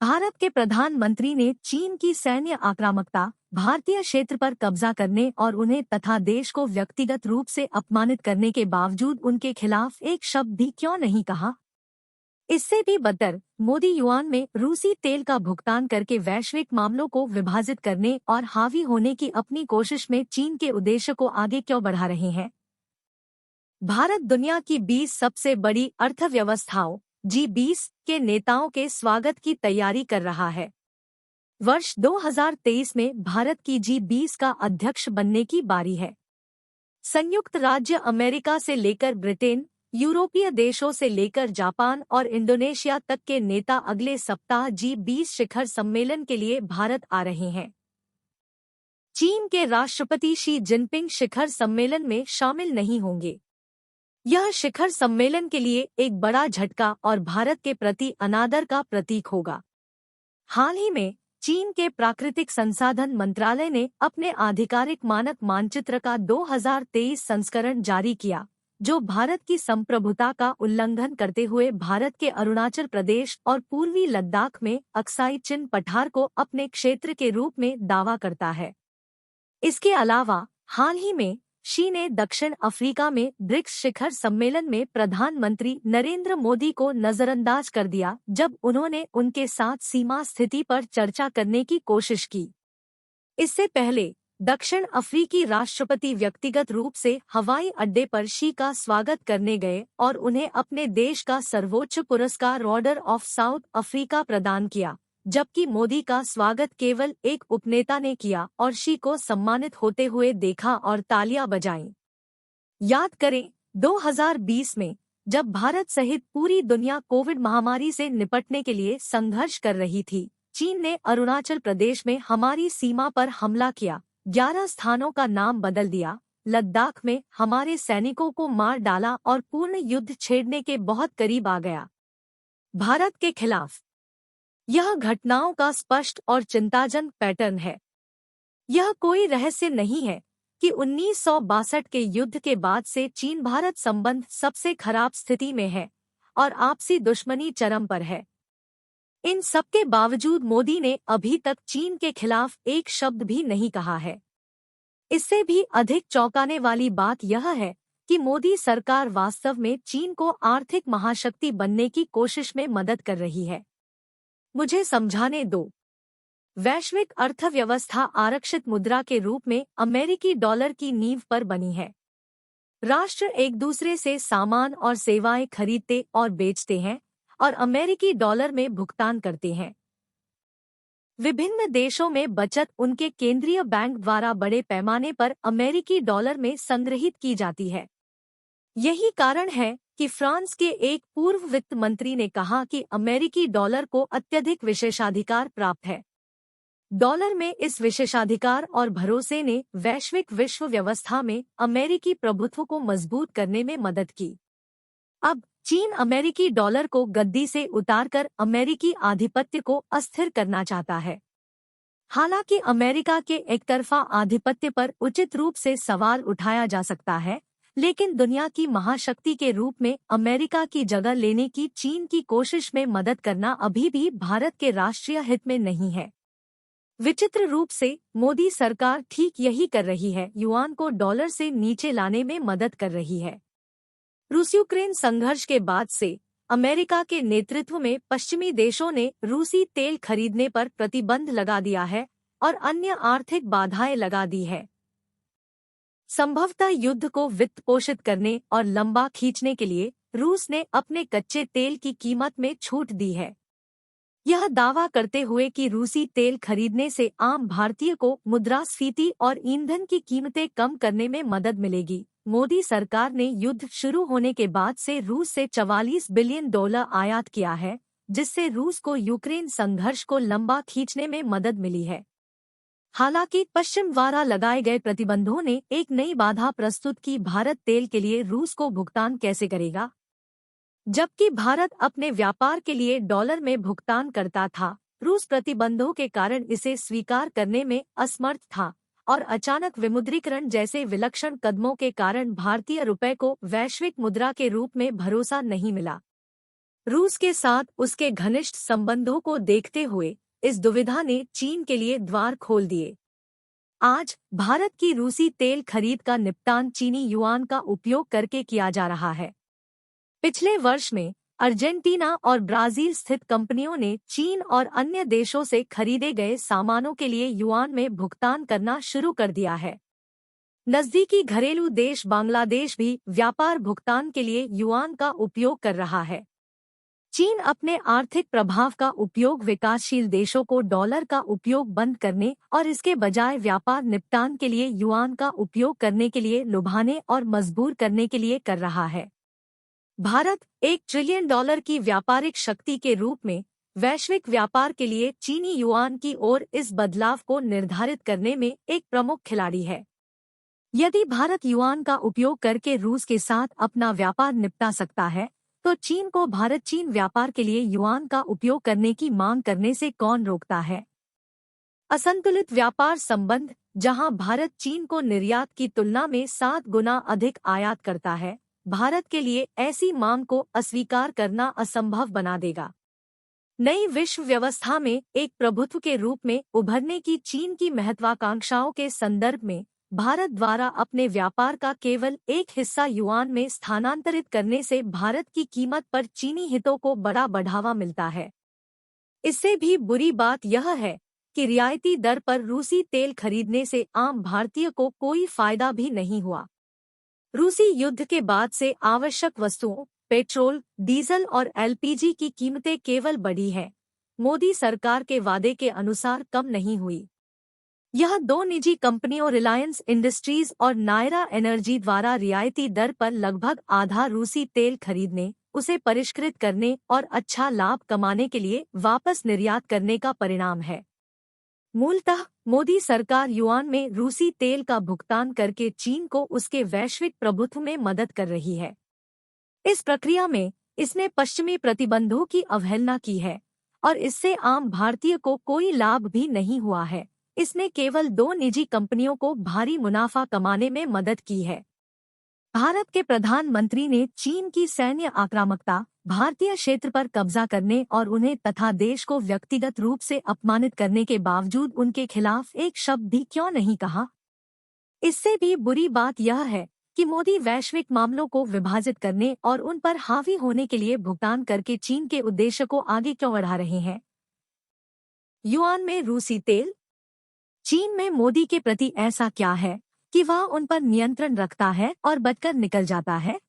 भारत के प्रधानमंत्री ने चीन की सैन्य आक्रामकता, भारतीय क्षेत्र पर कब्जा करने और उन्हें तथा देश को व्यक्तिगत रूप से अपमानित करने के बावजूद उनके खिलाफ एक शब्द भी क्यों नहीं कहा। इससे भी बदतर, मोदी युआन में रूसी तेल का भुगतान करके वैश्विक मामलों को विभाजित करने और हावी होने की अपनी कोशिश में चीन के उद्देश्य को आगे क्यों बढ़ा रहे हैं। भारत दुनिया की 20 सबसे बड़ी अर्थव्यवस्थाओं G20 के नेताओं के स्वागत की तैयारी कर रहा है। वर्ष 2023 में भारत की G20 का अध्यक्ष बनने की बारी है। संयुक्त राज्य अमेरिका से लेकर ब्रिटेन, यूरोपीय देशों से लेकर जापान और इंडोनेशिया तक के नेता अगले सप्ताह G20 शिखर सम्मेलन के लिए भारत आ रहे हैं। चीन के राष्ट्रपति शी जिनपिंग शिखर सम्मेलन में शामिल नहीं होंगे। यह शिखर सम्मेलन के लिए एक बड़ा झटका और भारत के प्रति अनादर का प्रतीक होगा। हाल ही में चीन के प्राकृतिक संसाधन मंत्रालय ने अपने आधिकारिक मानक मानचित्र का 2023 संस्करण जारी किया, जो भारत की संप्रभुता का उल्लंघन करते हुए भारत के अरुणाचल प्रदेश और पूर्वी लद्दाख में अक्साई चिन पठार को अपने क्षेत्र के रूप में दावा करता है। इसके अलावा हाल ही में शी ने दक्षिण अफ्रीका में ब्रिक्स शिखर सम्मेलन में प्रधानमंत्री नरेंद्र मोदी को नजरअंदाज कर दिया, जब उन्होंने उनके साथ सीमा स्थिति पर चर्चा करने की कोशिश की। इससे पहले दक्षिण अफ्रीकी राष्ट्रपति व्यक्तिगत रूप से हवाई अड्डे पर शी का स्वागत करने गए और उन्हें अपने देश का सर्वोच्च पुरस्कार ऑर्डर ऑफ साउथ अफ्रीका प्रदान किया, जबकि मोदी का स्वागत केवल एक उपनेता ने किया और शी को सम्मानित होते हुए देखा और तालियां बजाईं। याद करें, 2020 में जब भारत सहित पूरी दुनिया कोविड महामारी से निपटने के लिए संघर्ष कर रही थी, चीन ने अरुणाचल प्रदेश में हमारी सीमा पर हमला किया, 11 स्थानों का नाम बदल दिया, लद्दाख में हमारे सैनिकों को मार डाला और पूर्ण युद्ध छेड़ने के बहुत करीब आ गया। भारत के खिलाफ यह घटनाओं का स्पष्ट और चिंताजनक पैटर्न है। यह कोई रहस्य नहीं है कि 1962 के युद्ध के बाद से चीन भारत संबंध सबसे खराब स्थिति में है और आपसी दुश्मनी चरम पर है। इन सबके बावजूद मोदी ने अभी तक चीन के खिलाफ एक शब्द भी नहीं कहा है। इससे भी अधिक चौंकाने वाली बात यह है कि मोदी सरकार वास्तव में चीन को आर्थिक महाशक्ति बनने की कोशिश में मदद कर रही है। मुझे समझाने दो। वैश्विक अर्थव्यवस्था आरक्षित मुद्रा के रूप में अमेरिकी डॉलर की नींव पर बनी है। राष्ट्र एक दूसरे से सामान और सेवाएं खरीदते और बेचते हैं और अमेरिकी डॉलर में भुगतान करते हैं। विभिन्न देशों में बचत उनके केंद्रीय बैंक द्वारा बड़े पैमाने पर अमेरिकी डॉलर में संग्रहित की जाती है। यही कारण है कि फ्रांस के एक पूर्व वित्त मंत्री ने कहा कि अमेरिकी डॉलर को अत्यधिक विशेषाधिकार प्राप्त है। डॉलर में इस विशेषाधिकार और भरोसे ने वैश्विक विश्व व्यवस्था में अमेरिकी प्रभुत्व को मजबूत करने में मदद की। अब चीन अमेरिकी डॉलर को गद्दी से उतारकर अमेरिकी आधिपत्य को अस्थिर करना चाहता है। हालांकि अमेरिका के एकतरफा आधिपत्य पर उचित रूप से सवाल उठाया जा सकता है, लेकिन दुनिया की महाशक्ति के रूप में अमेरिका की जगह लेने की चीन की कोशिश में मदद करना अभी भी भारत के राष्ट्रीय हित में नहीं है। विचित्र रूप से मोदी सरकार ठीक यही कर रही है, युआन को डॉलर से नीचे लाने में मदद कर रही है। रूस यूक्रेन संघर्ष के बाद से अमेरिका के नेतृत्व में पश्चिमी देशों ने रूसी तेल खरीदने पर प्रतिबंध लगा दिया है और अन्य आर्थिक बाधाएं लगा दी है। संभवतः युद्ध को वित्त पोषित करने और लंबा खींचने के लिए रूस ने अपने कच्चे तेल की कीमत में छूट दी है। यह दावा करते हुए कि रूसी तेल खरीदने से आम भारतीय को मुद्रास्फीति और ईंधन की कीमतें कम करने में मदद मिलेगी, मोदी सरकार ने युद्ध शुरू होने के बाद से रूस से $44 बिलियन आयात किया है, जिससे रूस को यूक्रेन संघर्ष को लंबा खींचने में मदद मिली है। हालांकि पश्चिम द्वारा लगाए गए प्रतिबंधों ने एक नई बाधा प्रस्तुत की, भारत तेल के लिए रूस को भुगतान कैसे करेगा। जबकि भारत अपने व्यापार के लिए डॉलर में भुगतान करता था, रूस प्रतिबंधों के कारण इसे स्वीकार करने में असमर्थ था और अचानक विमुद्रीकरण जैसे विलक्षण कदमों के कारण भारतीय रुपये को वैश्विक मुद्रा के रूप में भरोसा नहीं मिला। रूस के साथ उसके घनिष्ठ संबंधों को देखते हुए इस दुविधा ने चीन के लिए द्वार खोल दिए। आज भारत की रूसी तेल खरीद का निपटान चीनी युआन का उपयोग करके किया जा रहा है। पिछले वर्ष में अर्जेंटीना और ब्राजील स्थित कंपनियों ने चीन और अन्य देशों से खरीदे गए सामानों के लिए युआन में भुगतान करना शुरू कर दिया है। नजदीकी घरेलू देश बांग्लादेश भी व्यापार भुगतान के लिए युआन का उपयोग कर रहा है। चीन अपने आर्थिक प्रभाव का उपयोग विकासशील देशों को डॉलर का उपयोग बंद करने और इसके बजाय व्यापार निपटान के लिए युआन का उपयोग करने के लिए लुभाने और मजबूर करने के लिए कर रहा है। भारत $1 ट्रिलियन की व्यापारिक शक्ति के रूप में वैश्विक व्यापार के लिए चीनी युआन की ओर इस बदलाव को निर्धारित करने में एक प्रमुख खिलाड़ी है। यदि भारत युआन का उपयोग करके रूस के साथ अपना व्यापार निपटा सकता है, तो चीन को भारत चीन व्यापार के लिए युआन का उपयोग करने की मांग करने से कौन रोकता है? असंतुलित व्यापार संबंध, जहां भारत चीन को निर्यात की तुलना में 7 गुना अधिक आयात करता है, भारत के लिए ऐसी मांग को अस्वीकार करना असंभव बना देगा। नई विश्व व्यवस्था में एक प्रभुत्व के रूप में उभरने की चीन की महत्वाकांक्षाओं के संदर्भ में भारत द्वारा अपने व्यापार का केवल एक हिस्सा युआन में स्थानांतरित करने से भारत की कीमत पर चीनी हितों को बड़ा बढ़ावा मिलता है। इससे भी बुरी बात यह है कि रियायती दर पर रूसी तेल खरीदने से आम भारतीय को कोई फायदा भी नहीं हुआ। रूसी युद्ध के बाद से आवश्यक वस्तुओं, पेट्रोल, डीजल और एलपीजी की कीमतें केवल बढ़ी है, मोदी सरकार के वादे के अनुसार कम नहीं हुई। यह 2 निजी कंपनियों रिलायंस इंडस्ट्रीज और नायरा एनर्जी द्वारा रियायती दर पर लगभग आधा रूसी तेल खरीदने, उसे परिष्कृत करने और अच्छा लाभ कमाने के लिए वापस निर्यात करने का परिणाम है। मूलतः मोदी सरकार युआन में रूसी तेल का भुगतान करके चीन को उसके वैश्विक प्रभुत्व में मदद कर रही है। इस प्रक्रिया में इसने पश्चिमी प्रतिबंधों की अवहेलना की है और इससे आम भारतीय को कोई लाभ भी नहीं हुआ है। इसने केवल 2 निजी कंपनियों को भारी मुनाफा कमाने में मदद की है। भारत के प्रधानमंत्री ने चीन की सैन्य आक्रामकता, भारतीय क्षेत्र पर कब्जा करने और उन्हें तथा देश को व्यक्तिगत रूप से अपमानित करने के बावजूद उनके खिलाफ एक शब्द भी क्यों नहीं कहा? इससे भी बुरी बात यह है कि मोदी वैश्विक मामलों को विभाजित करने और उन पर हावी होने के लिए भुगतान करके चीन के उद्देश्य को आगे क्यों बढ़ा रहे हैं? युआन में रूसी तेल। चीन में मोदी के प्रति ऐसा क्या है कि वह उन पर नियंत्रण रखता है और बचकर निकल जाता है?